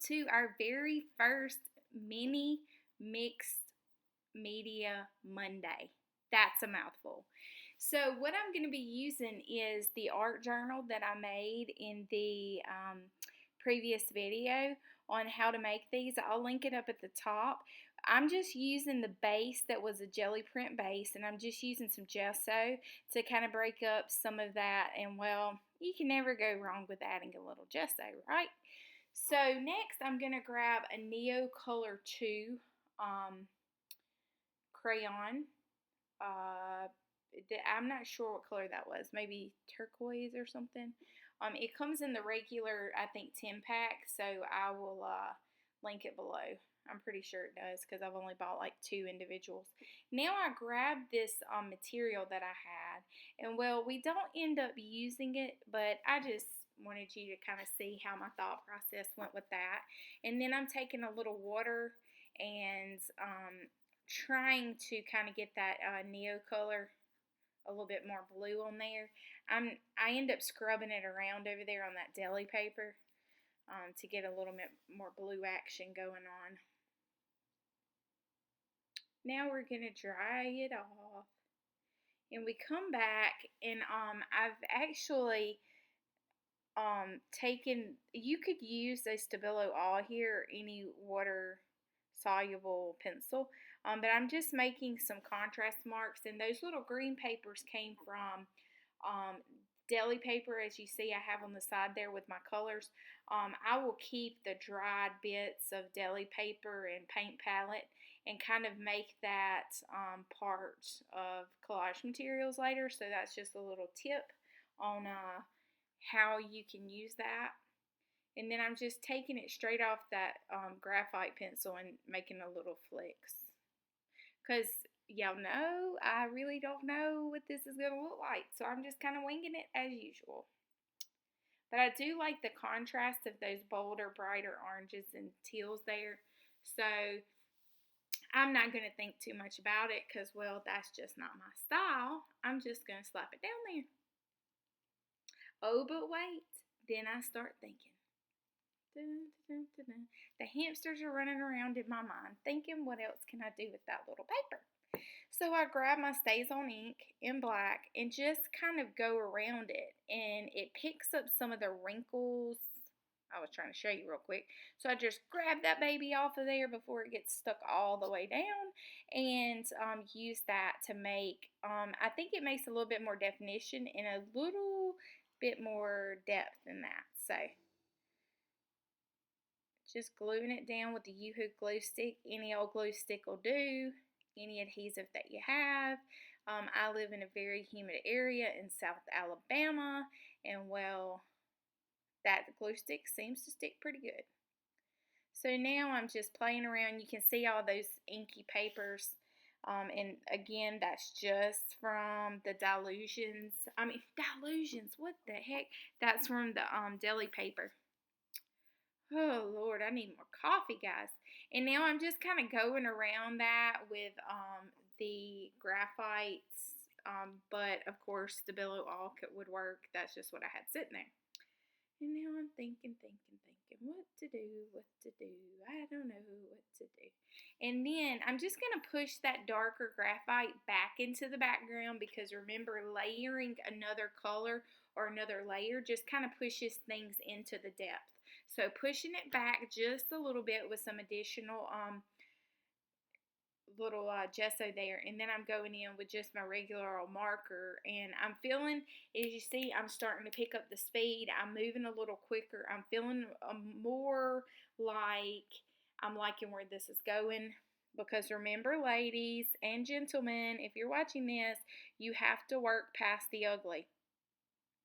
to our very first mini mixed media Monday. That's a mouthful. So, what I'm going to be using is the art journal that I made in the previous video on how to make these. I'll link it up at the top. I'm just using the base that was a jelly print base, and I'm just using some gesso to kind of break up some of that. And well, you can never go wrong with adding a little gesso, right? So next I'm going to grab a Neo Color 2 crayon. Uh, I'm not sure what color that was. Maybe turquoise or something. It comes in the regular, I think, 10 pack, so I will link it below. I'm pretty sure it does because I've only bought like 2 individuals. Now I grabbed this material that I had, and well, we don't end up using it, but I just wanted you to kind of see how my thought process went with that. And then I'm taking a little water and trying to kind of get that neo color a little bit more blue on there. I end up scrubbing it around over there on that deli paper to get a little bit more blue action going on. Now we're going to dry it off. And we come back and I've actually taken, you could use a Stabilo All here or any water soluble pencil, but I'm just making some contrast marks, and those little green papers came from deli paper, as you see I have on the side there with my colors. I will keep the dried bits of deli paper and paint palette and kind of make that part of collage materials later, so that's just a little tip on how you can use that. And then I'm just taking it straight off that graphite pencil and making a little flicks. Because y'all know, I really don't know what this is going to look like. So I'm just kind of winging it as usual. But I do like the contrast of those bolder, brighter oranges and teals there. So I'm not going to think too much about it because, well, that's just not my style. I'm just going to slap it down there. Oh, but wait. Then I start thinking. Dun, dun, dun, dun. The hamsters are running around in my mind thinking, what else can I do with that little paper? So I grab my StazOn ink in black and just kind of go around it, and it picks up some of the wrinkles. I was trying to show you real quick. So I just grab that baby off of there before it gets stuck all the way down, and use that to make, I think it makes a little bit more definition and a little bit more depth in that. So just gluing it down with the Yoo-Hoo glue stick. Any old glue stick will do. Any adhesive that you have. I live in a very humid area in South Alabama, and well, that glue stick seems to stick pretty good. So now I'm just playing around. You can see all those inky papers. And again, that's just from the Dylusions. Dylusions, what the heck? That's from the deli paper. Oh, Lord, I need more coffee, guys. And now I'm just kind of going around that with the graphites. But, of course, Stabilo All would work. That's just what I had sitting there. And now I'm thinking, what to do. I don't know what to do. And then I'm just going to push that darker graphite back into the background because remember, layering another color or another layer just kind of pushes things into the depth. So pushing it back just a little bit with some additional little gesso there, and then I'm going in with just my regular old marker, and I'm feeling, as you see, I'm starting to pick up the speed. I'm moving a little quicker. I'm feeling more like I'm liking where this is going, because remember, ladies and gentlemen, if you're watching this, you have to work past the ugly.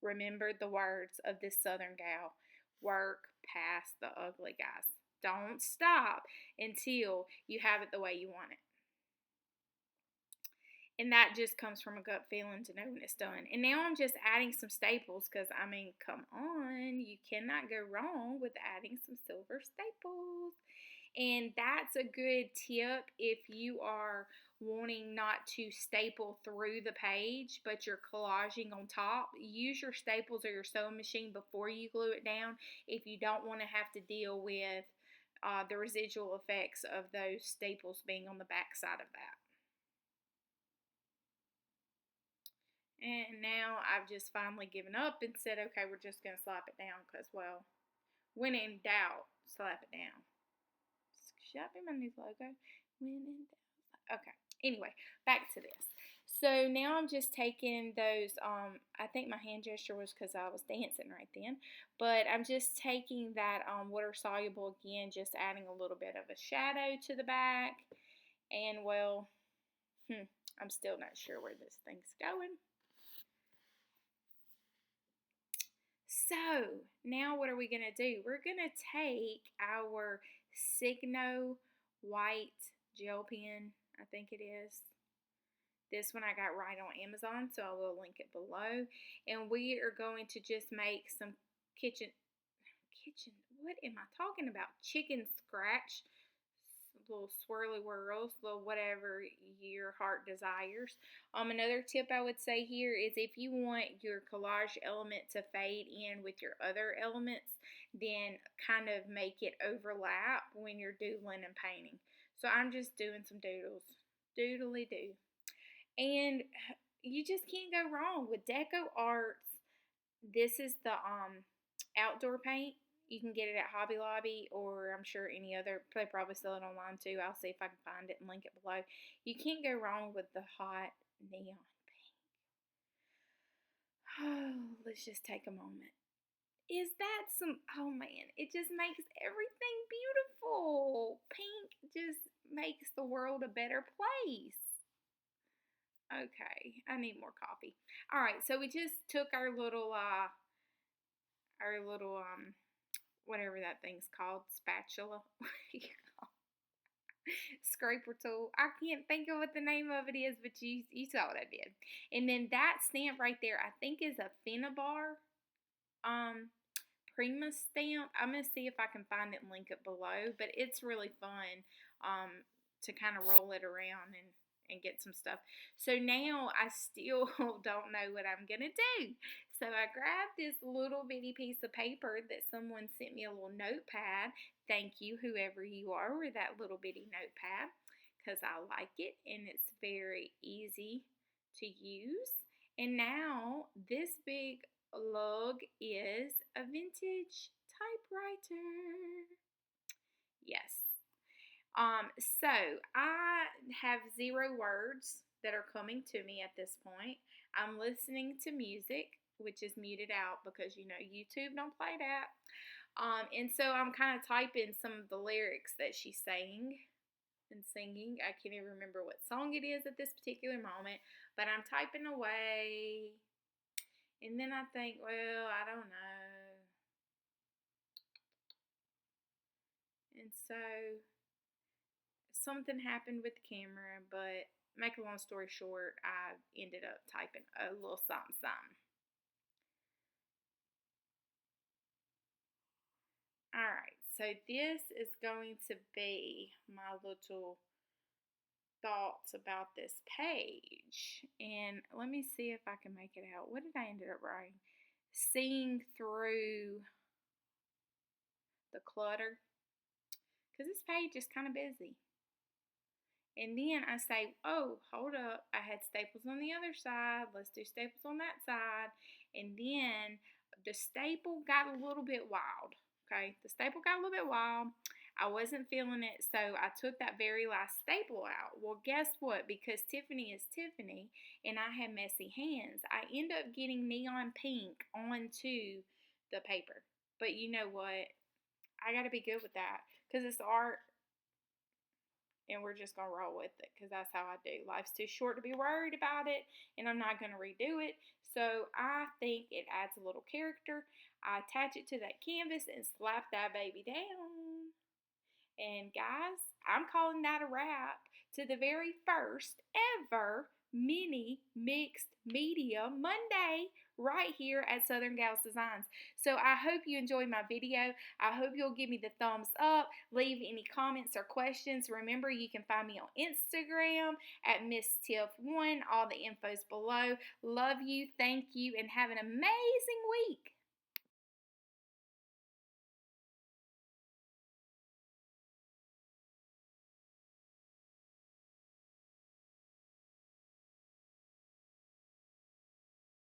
Remember the words of this Southern gal. Work past the ugly, guys. Don't stop until you have it the way you want it. And that just comes from a gut feeling to know when it's done. And now I'm just adding some staples because, come on. You cannot go wrong with adding some silver staples. And that's a good tip if you are wanting not to staple through the page, but you're collaging on top. Use your staples or your sewing machine before you glue it down if you don't want to have to deal with the residual effects of those staples being on the back side of that. And now I've just finally given up and said, okay, we're just going to slap it down because, well, when in doubt, slap it down. Should that be my new logo? When in doubt. Okay. Anyway, back to this. So now I'm just taking those, I think my hand gesture was because I was dancing right then, but I'm just taking that water soluble again, just adding a little bit of a shadow to the back, and well, I'm still not sure where this thing's going. So now what are we going to do? We're going to take our Signo white gel pen, I think it is. This one I got right on Amazon, so I will link it below. And we are going to just make some what am I talking about? Chicken scratch, little swirly whirls, little whatever your heart desires. Another tip I would say here is if you want your collage element to fade in with your other elements, then kind of make it overlap when you're doodling and painting. So I'm just doing some doodles. Doodly doo. And you just can't go wrong with Deco Arts. This is the outdoor paint. You can get it at Hobby Lobby, or I'm sure any other. They probably sell it online too. I'll see if I can find it and link it below. You can't go wrong with the hot neon pink. Oh, let's just take a moment. Is that some? Oh man, it just makes everything beautiful. Pink just makes the world a better place. Okay, I need more coffee. All right, so we just took our little whatever that thing's called, spatula. Scraper tool. I can't think of what the name of it is, but you saw what I did. And then that stamp right there, I think is a Finnabar Prima stamp. I'm gonna see if I can find it and link it below, but it's really fun to kind of roll it around and get some stuff. So now I still don't know what I'm gonna do. So I grabbed this little bitty piece of paper that someone sent me, a little notepad. Thank you, whoever you are, with that little bitty notepad, because I like it and it's very easy to use. And now this big lug is a vintage typewriter. Yes. So I have 0 words that are coming to me at this point. I'm listening to music, which is muted out because YouTube don't play that. And so I'm kind of typing some of the lyrics that she sang and singing. I can't even remember what song it is at this particular moment, but I'm typing away. And then I think, well, I don't know. And so something happened with the camera, but make a long story short, I ended up typing a little something. Alright, so this is going to be my little thoughts about this page. And let me see if I can make it out. What did I end up writing? Seeing through the clutter. Because this page is kind of busy. And then I say, oh, hold up. I had staples on the other side. Let's do staples on that side. And then the staple got a little bit wild. Okay, the staple got a little bit wild. I wasn't feeling it, so I took that very last staple out. Well, guess what? Because Tiffany is Tiffany and I have messy hands, I end up getting neon pink onto the paper. But you know what? I got to be good with that because it's art. And we're just going to roll with it because that's how I do. Life's too short to be worried about it, and I'm not going to redo it. So I think it adds a little character. I attach it to that canvas and slap that baby down. And guys, I'm calling that a wrap to the very first ever mini mixed media Monday right here at Southern Gals Designs. So I hope you enjoyed my video. I hope you'll give me the thumbs up, leave any comments or questions. Remember, you can find me on Instagram at MissTiff1. All the info's below. Love you, thank you, and have an amazing week.